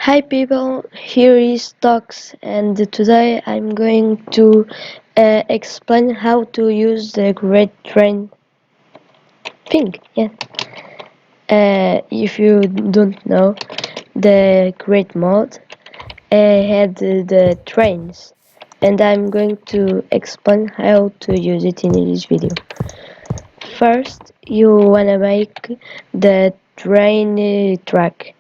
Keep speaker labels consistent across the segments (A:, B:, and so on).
A: Hi people, here is Talks, and today I'm going to explain how to use the Great Train thing. Yeah. If you don't know, the Great Mode had the trains, and I'm going to explain how to use it in this video. First, you wanna make the train track.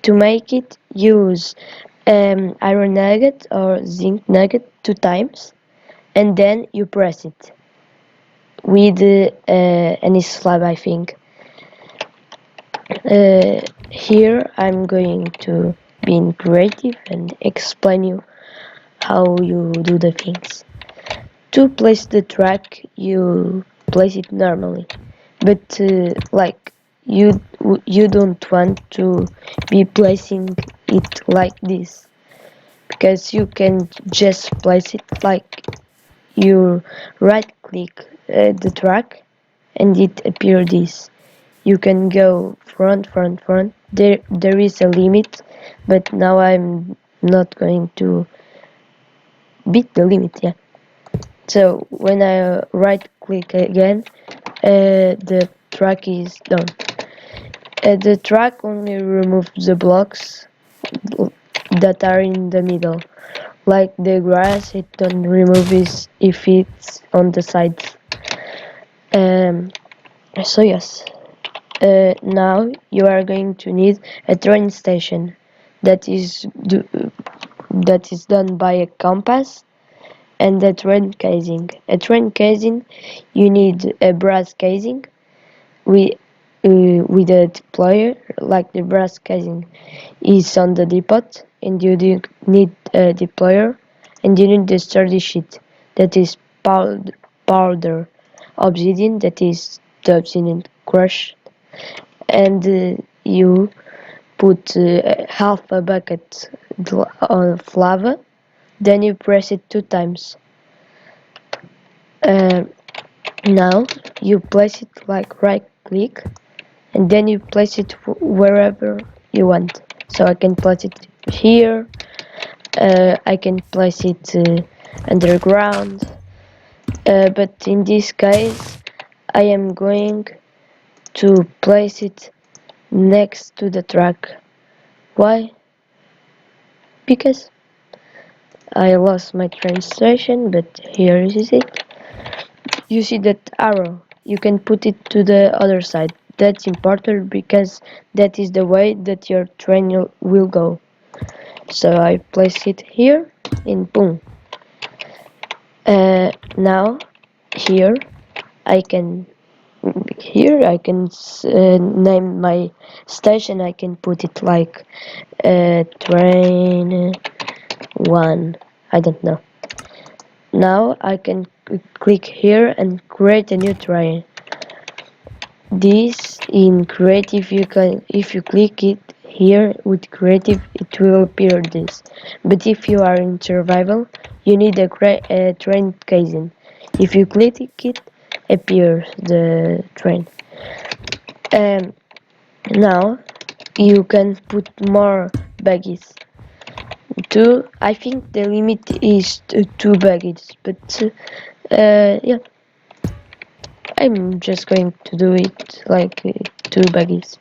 A: To make it, use iron nugget or zinc nugget 2 times, and then you press it with any slab, I think. Here I'm going to be creative and explain you how you do the things. To place the track, you place it normally, but like you don't want to be placing it like this, because you can just place it like you right click the track and it appears this. You can go front. There is a limit, but now I'm not going to beat the limit. Yeah. So when I right click again, the track is done. The track only removes the blocks that are in the middle. Like the grass, it don't remove it if it's on the sides. Um, so yes, now you are going to need a train station that is that is done by a compass and a train casing. A train casing, you need a brass casing with with a deployer. Like the brass casing is on the depot, and you do need a deployer, and you need the sturdy sheet that is powder obsidian, that is the obsidian crushed, and you put half a bucket of lava, then you press it 2 times. uh, Now you place it like right click, and then you place it wherever you want. So I can place it here, I can place it underground, but in this case I am going to place it next to the track. Why? Because I lost my train station, but here is it. You see that arrow? You can put it to the other side. That's important because that is the way that your train will go. So I place it here and boom. Now here I can name my station. I can put it like train 1. I don't know. Now I can click here and create a new train. This in creative, if you click it here with creative, it will appear this. But if you are in survival, you need a train casing. If you click it, appears the train. Now you can put more baggies. I think the limit is 2 baggies, but yeah, I'm just going to do it like 2 baggies.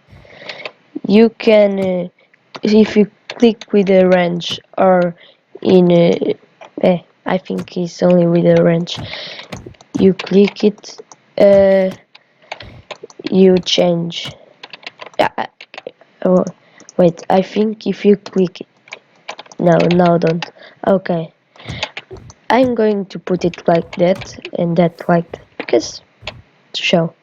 A: You can, if you click with a wrench or in, I think it's only with a wrench. You click it, you change. Oh, wait, I think if you click it, no, don't. Okay, I'm going to put it like that and that like that because to show.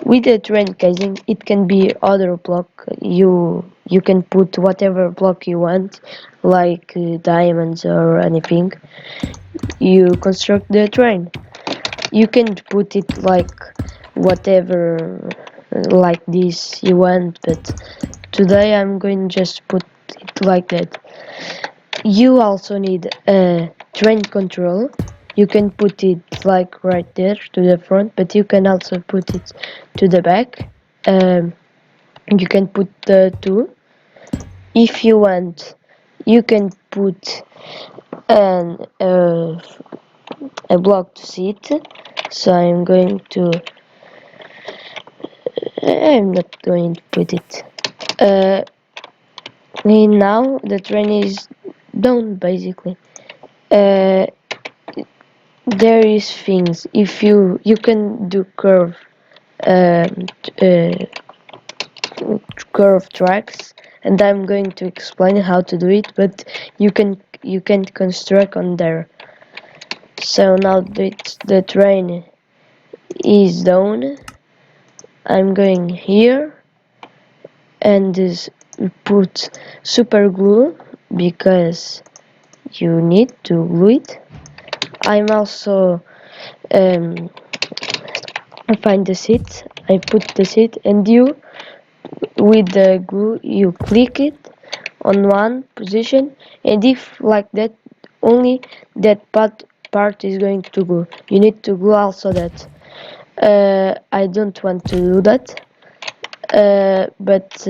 A: With the train casing, it can be other block. You can put whatever block you want, like diamonds or anything. You construct the train. You can put it like whatever, like this you want, but today I'm going just put it like that. You also need a train control. You can put it like right there to the front, but you can also put it to the back. You can put the two. If you want, you can put a block to sit. So I'm not going to put it. Now the train is done basically. Uh, there is things. If you can do um, uh, curve tracks, and I'm going to explain how to do it, but you can construct on there. So now that the train is done, I'm going here and put super glue because you need to glue it. I'm also um, find the seat. I put the seat, and you with the glue you click it on one position, and if like that, only that part is going to glue. You need to glue also that. I don't want to do that, but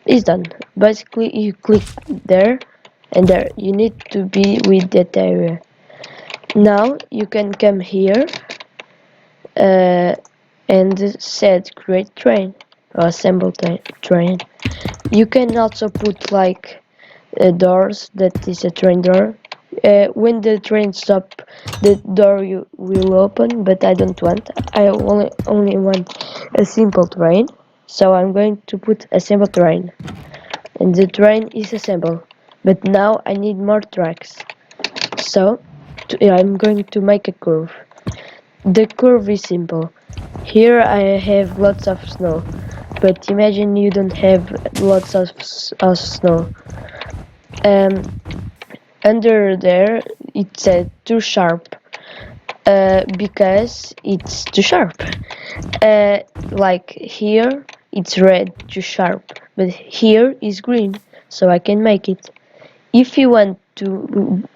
A: it's done. Basically, you click there and there. You need to be with that area. Now you can come here and set create train or assemble train. You can also put like doors. That is a train door. When the train stop, the door you will open, but I don't want. I only want a simple train. So I'm going to put a simple train, and the train is assembled. But now I need more tracks. So I'm going to make a curve. The curve is simple. Here I have lots of snow, but imagine you don't have lots of snow. Um, Under there it said too sharp because it's too sharp. Like here it's red, too sharp, but here is green, so I can make it. If you want to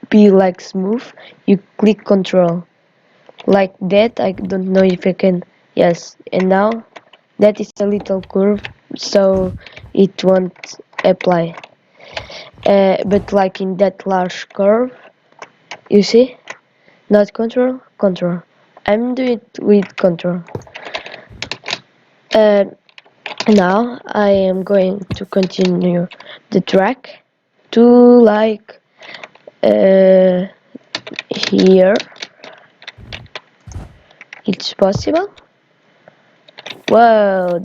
A: be like smooth, you click control. Like that, I don't know if I can. Yes, and now that is a little curve, so it won't apply. But like in that large curve, you see, not control, control. I'm doing it with control. Uh, Now I am going to continue the track to like uh, here. It's possible. Wow,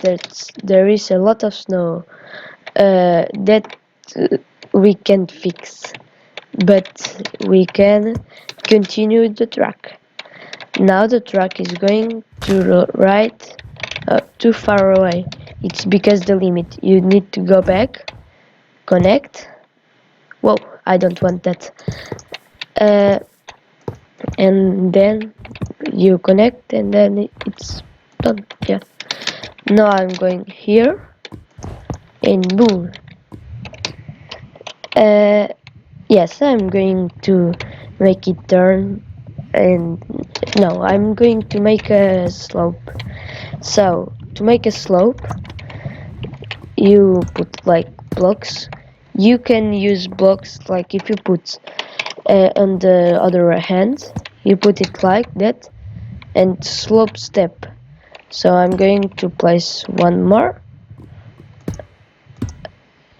A: there is a lot of snow that we can fix, but we can continue the track. Now the track is going to right too far away. It's because the limit. You need to go back, connect. Whoa, I don't want that. Uh, and then you connect, and then it's done. Yeah. Now I'm going here, and boom. Uh, yes, I'm going to make it turn, and no, I'm going to make a slope. So to make a slope, you put like blocks. You can use blocks like if you put on the other hand, you put it like that, and slope step. So I'm going to place one more.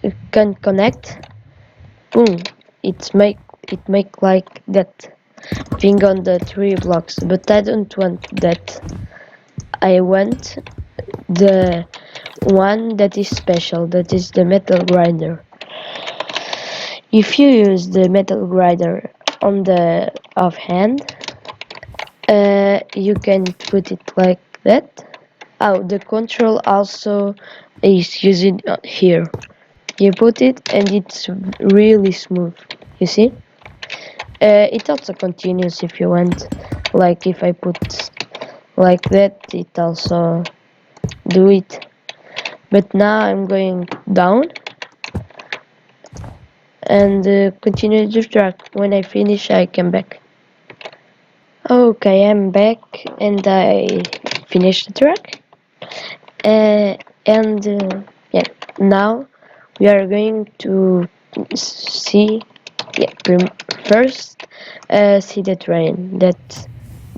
A: You can connect. Boom! It make like that thing on the three blocks, but I don't want that. I want the one that is special, that is the metal grinder. If you use the metal grinder on the offhand, you can put it like that. Oh, the control also is using here. You put it and it's really smooth. You see? It also continues if you want. Like if I put like that, it also do it. But now I'm going down and continue the track. When I finish, I come back. Okay, I'm back and I finished the track. And yeah, now We are going to see, yeah, first see the train that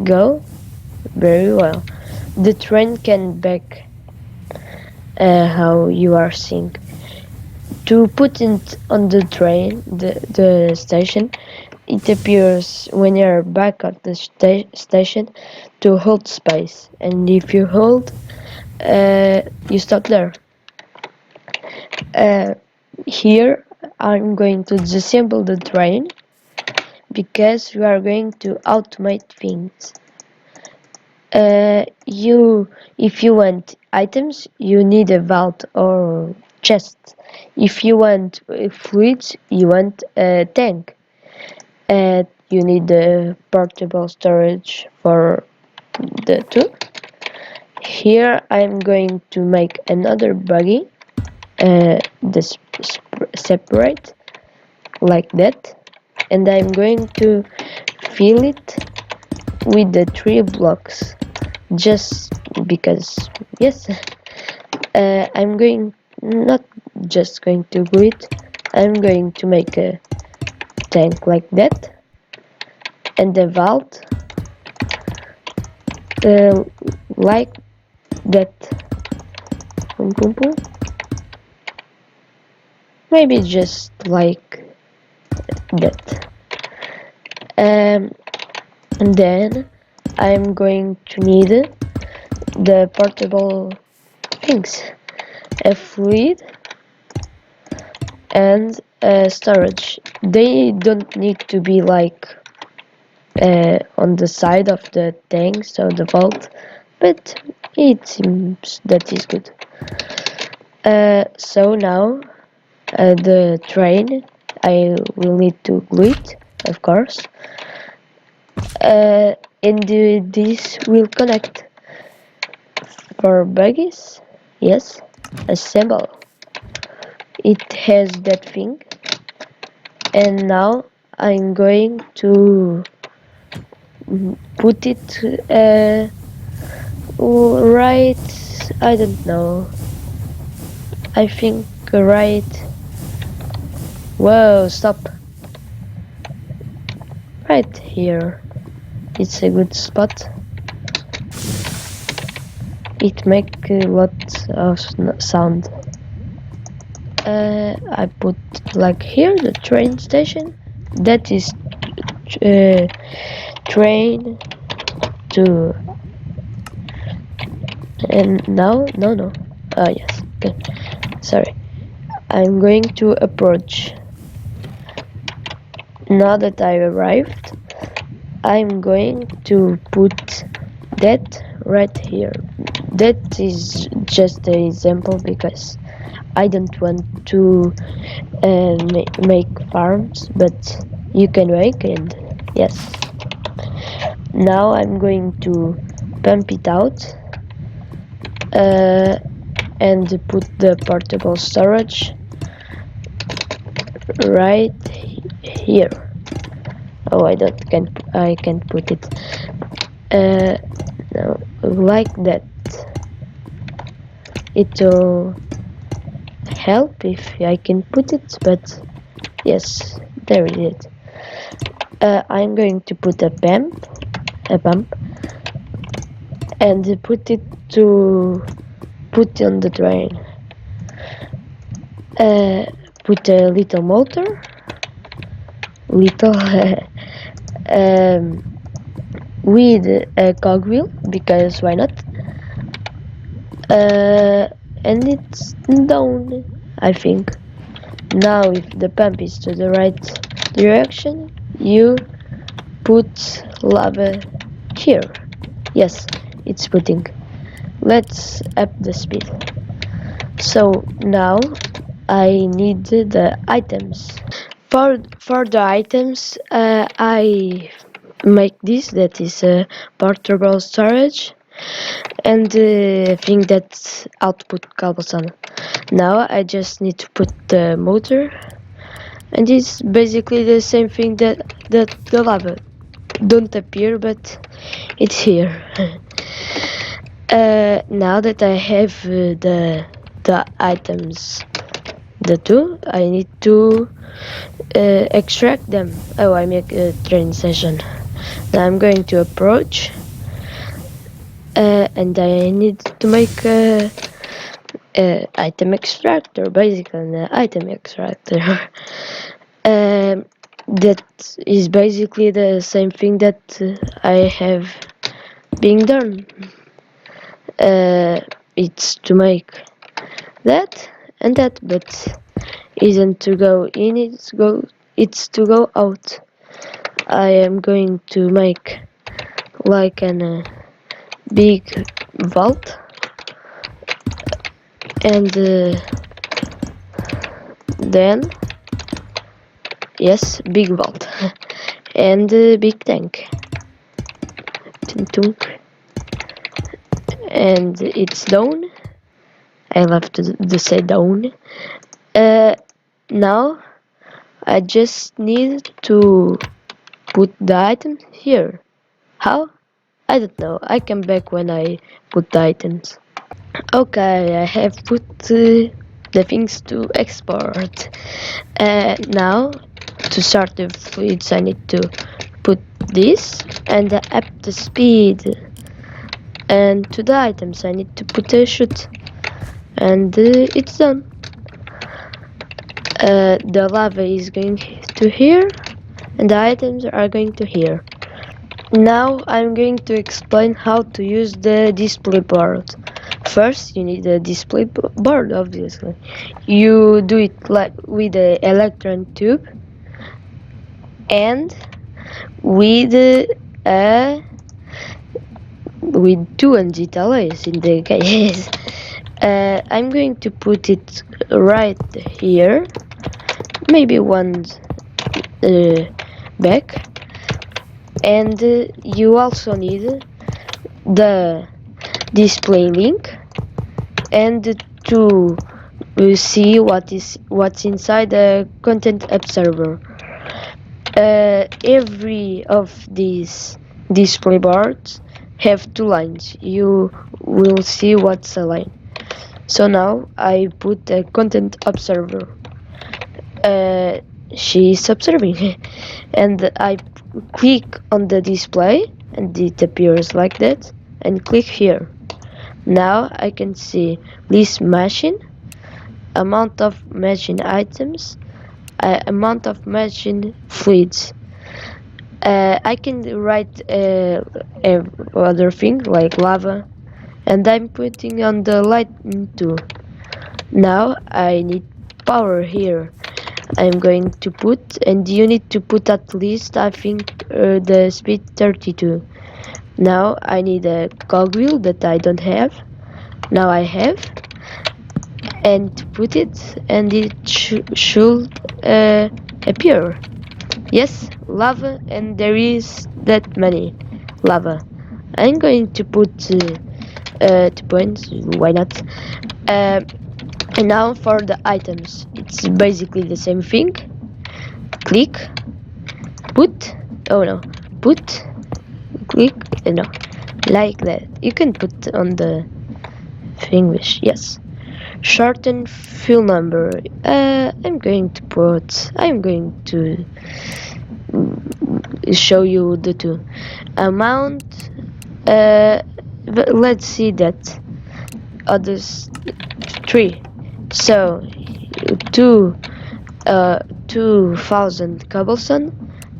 A: go very well. The train can back how you are seeing. To put it on the train, the station, it appears when you're back at the station to hold space, and if you hold, you stop there. Uh, Here I'm going to disassemble the train because we are going to automate things. If you want items, you need a vault or chest. If you want fluids, you want a tank. You need a portable storage for the two. Here I'm going to make another buggy, this separate like that, and I'm going to fill it with the 3 blocks just because, yes. I'm going not just going to glue it, I'm going to make a tank like that, and the vault like that. Boom, boom, boom. Maybe just like that. And then I'm going to need the portable things, a fluid and storage. They don't need to be like on the side of the tank, so the vault, but it seems that is good. So now the train, I will need to glue it, of course, and this will connect. For buggies, yes, assemble. It has that thing, and now I'm going to put it right, I don't know, I think right, whoa, stop, right here, it's a good spot. It makes a lot of sound. I put like here the train station, that is train to, and now no yes, okay, sorry, I'm going to approach. Now that I arrived, I'm going to put that right here. That is just an example because I don't want to make farms, but you can make, and yes. Now I'm going to pump it out and put the portable storage right here. Oh, I can't put it no, like that. It will help if I can put it, but yes, there it is. I'm going to put a pump, and put it to put on the drain. Put a little motor, little with a cogwheel, because why not? And it's down, I think. Now if the pump is to the right direction, you put lava here. Yes, it's putting. Let's up the speed. So now I need the items. For the items, I make this, that is a portable storage, and think that's output cobblestone. Now I just need to put the motor, and it's basically the same thing that the lava don't appear, but it's here. Now that I have the items the two, I need to extract them. Oh, I make a transition. Now I'm going to approach, and I need to make item extractor, basically an item extractor. That is basically the same thing that I have been done. It's to make that and that, but isn't to go in, it's to go out. I am going to make like an big vault, and then yes, big vault and big tank. And it's down. I love to say down. Now I just need to put the item here. How? I don't know. I come back when I put the items. Okay, I have put the things to export. Now, to start the fluids, I need to put this and up the speed. And to the items, I need to put a shoot. And it's done. The lava is going to here, and the items are going to here. Now I'm going to explain how to use the display board. First, you need a display board, obviously. You do it like with the electron tube and with with two NGTLAs in the case. I'm going to put it right here, maybe one back, and you also need the display link and to see what's inside the content observer. Every of these display boards have two lines. You will see what's a line. So now I put the content observer. She is observing and I click on the display and it appears like that, and click here. Now I can see list machine, amount of machine items, amount of machine fluids. I can write other thing like lava, and I'm putting on the light too. Now I need power here. I'm going to put, and you need to put at least, I think, the speed 32. Now I need a cogwheel that I don't have. Now I have, and put it, and it should appear. Yes, lava, and there is that many lava. I'm going to put 2 points, why not? And now for the items, it's basically the same thing. Click, put, oh no, put, click, no, like that. You can put on the English, yes. Shorten fill number. I'm going to show you the two. Amount, let's see that. Others, 3. So, 2000 cobblestone,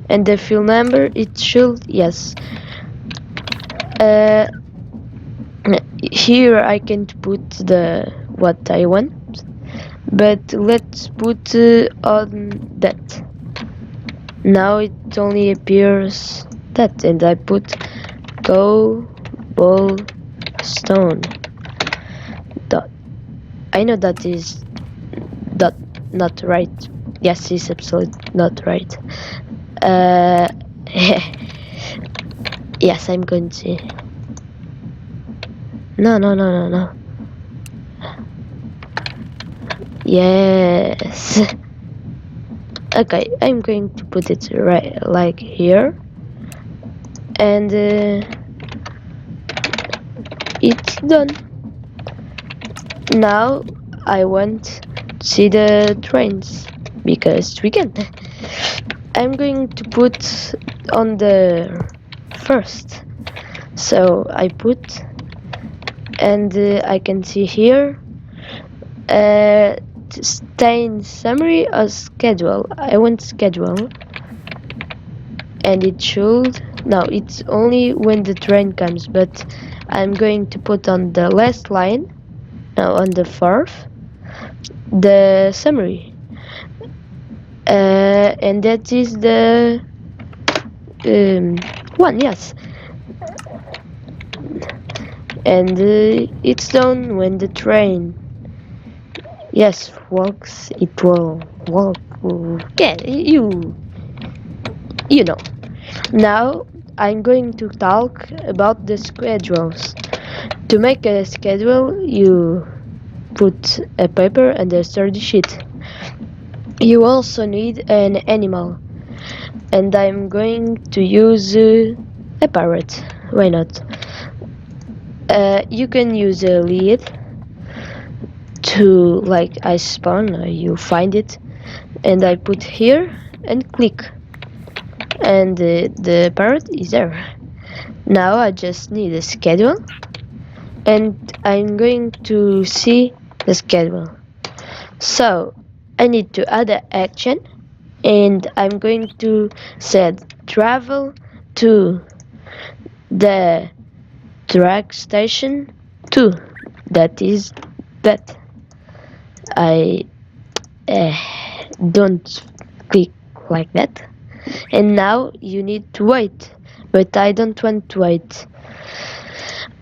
A: and the fill number, it should, yes. Here I can't put the what I want, but let's put on that. Now it only appears that, and I put cobblestone dot. I know that is dot not right. Yes, it's absolutely not right. Yes, I'm going to. No. Yes. Okay, I'm going to put it right like here, and it's done. Now I want see the trains because we can. I'm going to put on the first. So I put, and I can see here stay in summary or schedule. I want schedule, and it should, no, it's only when the train comes, but I'm going to put on the last line, on the fourth, the summary, and that is the one, yes, and it's done when the train, yes, walks, it will walk. Yeah, you know. Now I'm going to talk about the schedules. To make a schedule, you put a paper and a sturdy sheet. You also need an animal, and I'm going to use a parrot. Why not? You can use a lead to, like, I spawn, you find it, and I put here and click, and the parrot is there. Now I just need a schedule, and I'm going to see the schedule. So I need to add an action, and I'm going to set travel to the track station 2. That is that. I don't click like that. And now you need to wait, but I don't want to wait.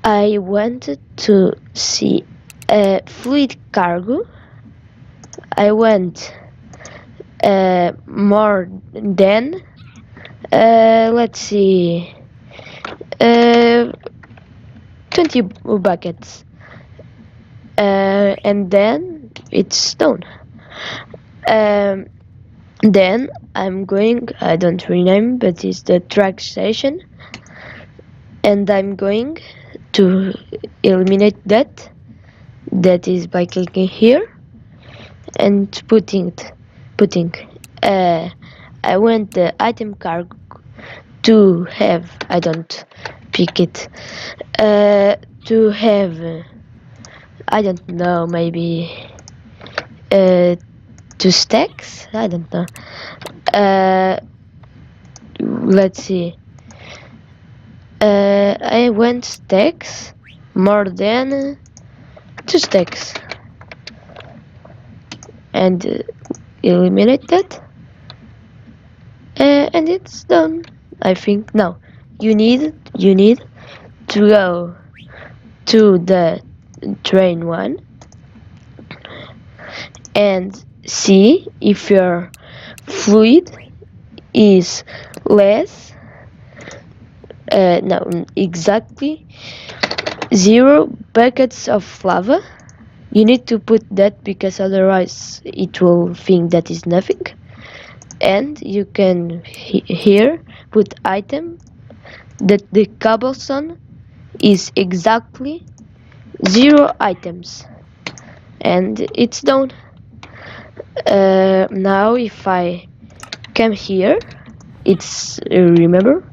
A: I wanted to see a fluid cargo. I want more than, let's see, 20 buckets, and then it's done. Um, then I'm going, I don't rename, but it's the track station, and I'm going to eliminate that. That is by clicking here and putting. I want the item cargo to have. I don't pick it. To have. I don't know. Maybe 2 stacks. I don't know. Let's see. I want stacks more than 2 stacks, and eliminate that, and it's done. I think. Now you need to go to the train 1 and see if your fluid is less, no, exactly 0 buckets of lava. You need to put that because otherwise it will think that is nothing. And you can here put item that the cobblestone is exactly 0 items, and it's done. Now if I come here, it's remember,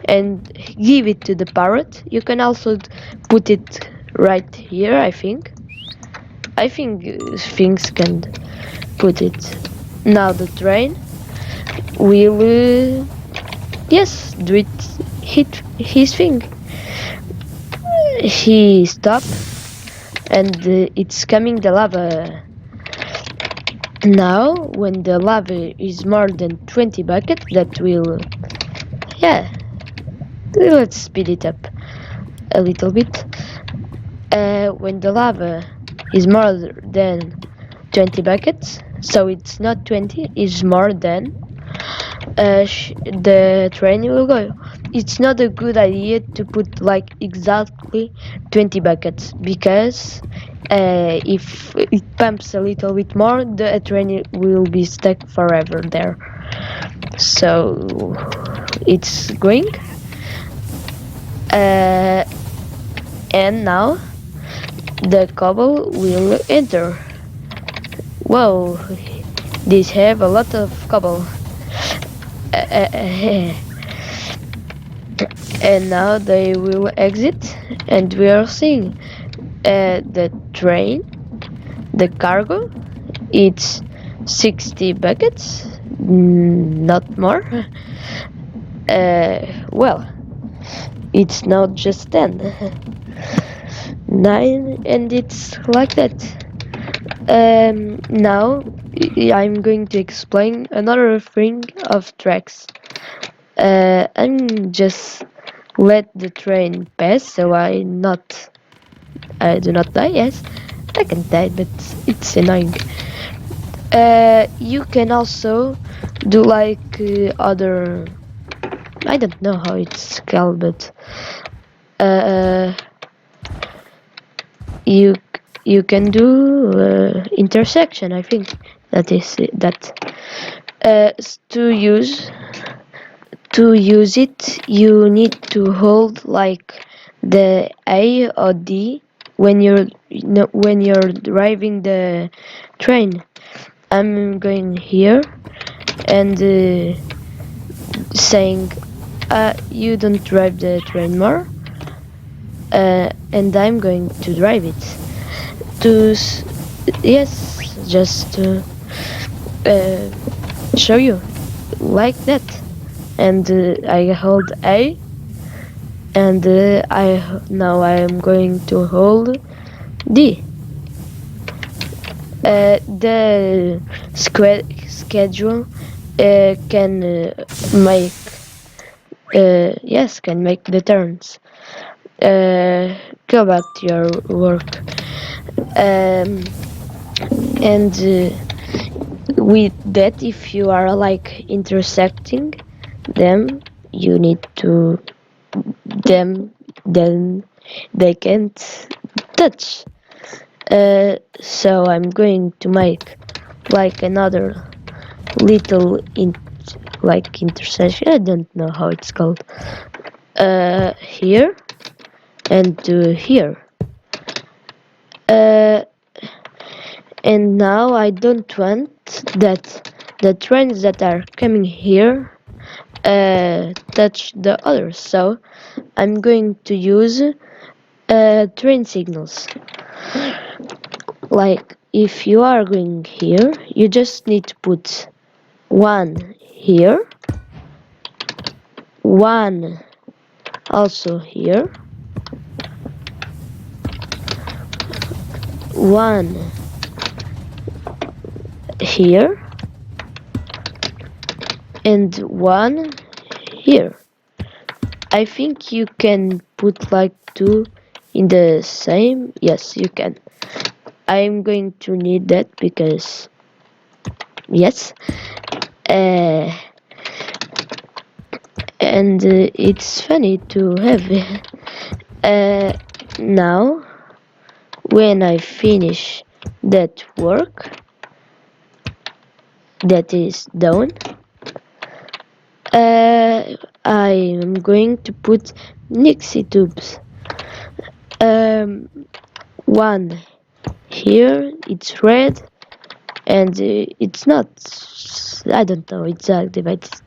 A: and give it to the parrot. You can also put it right here. I think things can put it. Now the train will yes, do it, hit his thing. He stopped, and it's coming the lava. Now when the lava is more than 20 buckets, that will, yeah, let's speed it up a little bit. When the lava is more than 20 buckets, so it's not 20, it's more than, the train will go. It's not a good idea to put like exactly 20 buckets, because if it pumps a little bit more, the train will be stuck forever there. So it's going, and now the cobble will enter. Whoa, these have a lot of cobble. And now they will exit, and we are seeing the train, the cargo. It's 60 buckets, not more. Well, it's not just 10, 9, and it's like that. Now I'm going to explain another thing of tracks. I'm just let the train pass so I do not die. Yes, I can die, but it's annoying. You can also do like other. I don't know how it's called, but uh, you you can do intersection. I think that is that. To use it, you need to hold like the A or D when you're driving the train. I'm going here and saying, you don't drive the train more, and I'm going to drive it. Yes, just to uh, show you like that. And I hold A, and now I am going to hold D. The schedule can make can make the turns. Go back to your work, and with that, if you are like intersecting them, you need to them then they can't touch. So I'm going to make like another little intersection. I don't know how it's called. Here and here. And now I don't want that the trains that are coming here touch the others. So I'm going to use train signals. Like if you are going here, you just need to put one here, one also here, one here, and one here. I think you can put like two in the same. Yes, you can. I'm going to need that because yes. And it's funny to have now when I finish that work that is done, I am going to put Nixie tubes. One here, it's red, and it's not. I don't know exactly, but it's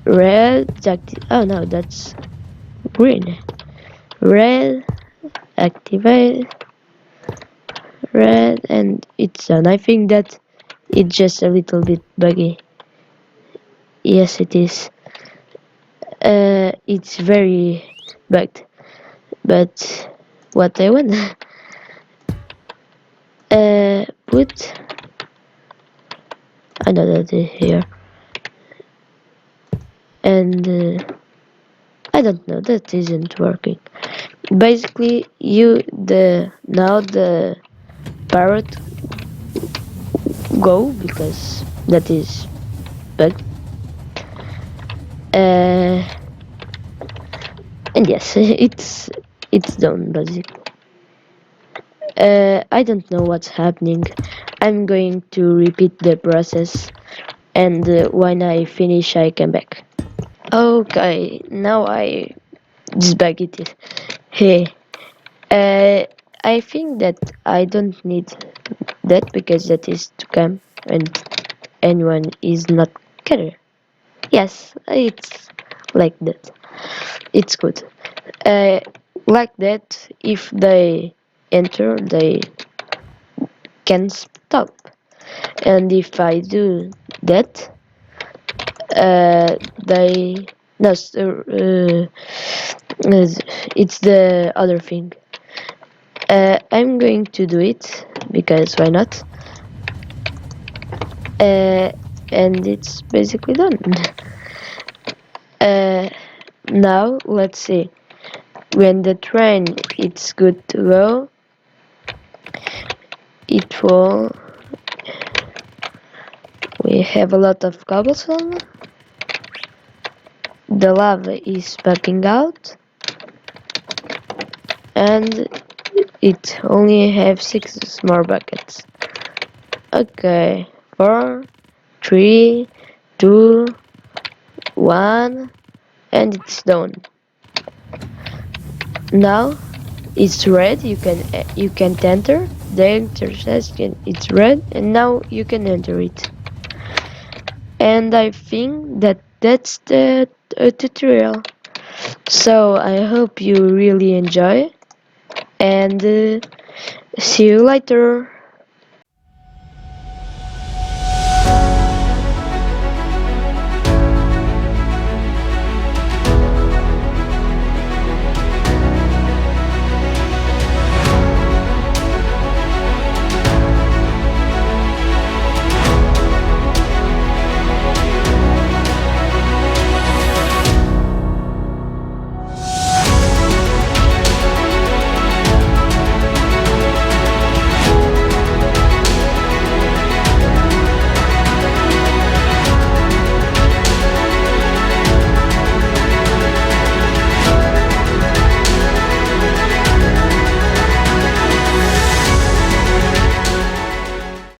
A: red. Oh no, that's green. Red, activate, red, and it's done. I think that it's just a little bit buggy. Yes, it is. It's very bugged. But what I want put another here, and I don't know, that isn't working. Basically, now the parrot go because that is bug. And yes, it's done basically. I don't know what's happening. I'm going to repeat the process, and when I finish, I come back. Okay, now I debug it. Hey, I think that I don't need that because that is to come and anyone is not career. Yes, it's like that. It's good. Uh, like that, if they enter, they can stop. And if I do that, they no, it's the other thing. I'm going to do it because why not? Uh, and it's basically done. uh, Now let's see. When the train it's good to go, it will. We have a lot of cobblestone. The lava is popping out, and it only have 6 more buckets. Okay, 4, 3, 2, 1, and it's done. Now it's red. You can enter the intersection. It's red, and now you can enter it. And I think that that's the tutorial. So I hope you really enjoy, and see you later.